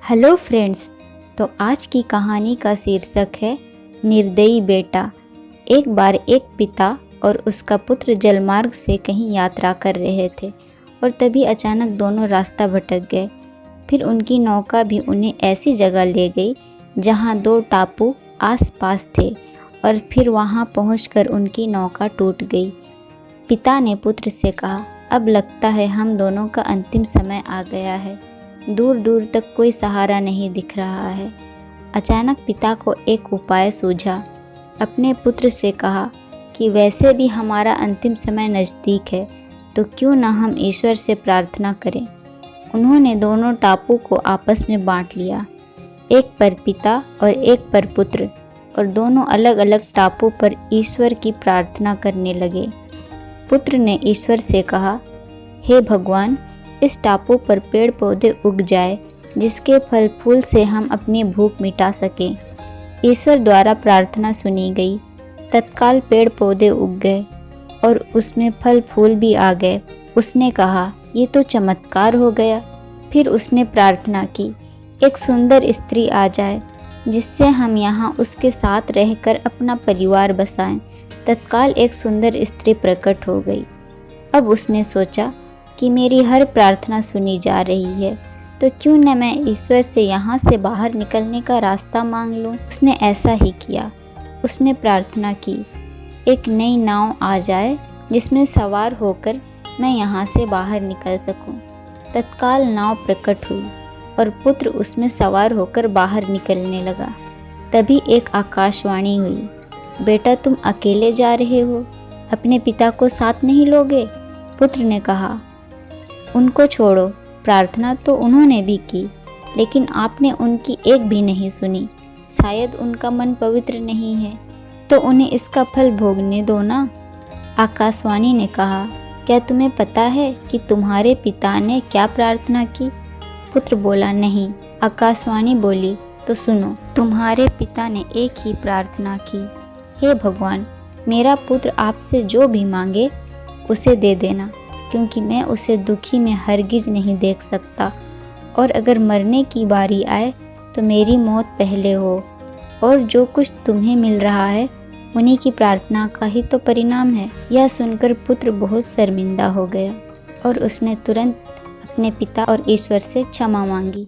Hello friends. तो आज की कहानी का शीर्षक है निर्दयी बेटा। एक बार एक पिता और उसका पुत्र जलमार्ग से कहीं यात्रा कर रहे थे और तभी अचानक दोनों रास्ता भटक गए। फिर उनकी नौका भी उन्हें ऐसी जगह ले गई जहां दो टापू आसपास थे और फिर वहां पहुंचकर उनकी नौका टूट गई। पिता ने पुत्र से कहा, अब लगता है हम दोनों का अंतिम समय आ गया है। दूर दूर तक कोई सहारा नहीं दिख रहा है। अचानक पिता को एक उपाय सूझा। अपने पुत्र से कहा कि वैसे भी हमारा अंतिम समय नज़दीक है, तो क्यों न हम ईश्वर से प्रार्थना करें। उन्होंने दोनों टापू को आपस में बांट लिया, एक पर पिता और एक पर पुत्र, और दोनों अलग अलग टापू पर ईश्वर की प्रार्थना करने लगे। पुत्र ने ईश्वर से कहा, हे भगवान, इस टापू पर पेड़ पौधे उग जाए जिसके फल फूल से हम अपनी भूख मिटा सकें। ईश्वर द्वारा प्रार्थना सुनी गई। तत्काल पेड़ पौधे उग गए और उसमें फल फूल भी आ गए। उसने कहा, ये तो चमत्कार हो गया। फिर उसने प्रार्थना की, एक सुंदर स्त्री आ जाए जिससे हम यहाँ उसके साथ रहकर अपना परिवार बसाएं। तत्काल एक सुंदर स्त्री प्रकट हो गई। अब उसने सोचा कि मेरी हर प्रार्थना सुनी जा रही है, तो क्यों न मैं ईश्वर से यहाँ से बाहर निकलने का रास्ता मांग लूँ। उसने ऐसा ही किया। उसने प्रार्थना की, एक नई नाव आ जाए जिसमें सवार होकर मैं यहाँ से बाहर निकल सकूँ। तत्काल नाव प्रकट हुई और पुत्र उसमें सवार होकर बाहर निकलने लगा। तभी एक आकाशवाणी हुई, बेटा तुम अकेले जा रहे हो, अपने पिता को साथ नहीं लोगे। पुत्र ने कहा, उनको छोड़ो, प्रार्थना तो उन्होंने भी की, लेकिन आपने उनकी एक भी नहीं सुनी। शायद उनका मन पवित्र नहीं है, तो उन्हें इसका फल भोगने दो ना। आकाशवाणी ने कहा, क्या तुम्हें पता है कि तुम्हारे पिता ने क्या प्रार्थना की। पुत्र बोला, नहीं। आकाशवाणी बोली, तो सुनो, तुम्हारे पिता ने एक ही प्रार्थना की, हे भगवान, मेरा पुत्र आपसे जो भी मांगे उसे दे देना, क्योंकि मैं उसे दुखी में हरगिज नहीं देख सकता, और अगर मरने की बारी आए तो मेरी मौत पहले हो। और जो कुछ तुम्हें मिल रहा है उन्हीं की प्रार्थना का ही तो परिणाम है। यह सुनकर पुत्र बहुत शर्मिंदा हो गया और उसने तुरंत अपने पिता और ईश्वर से क्षमा मांगी।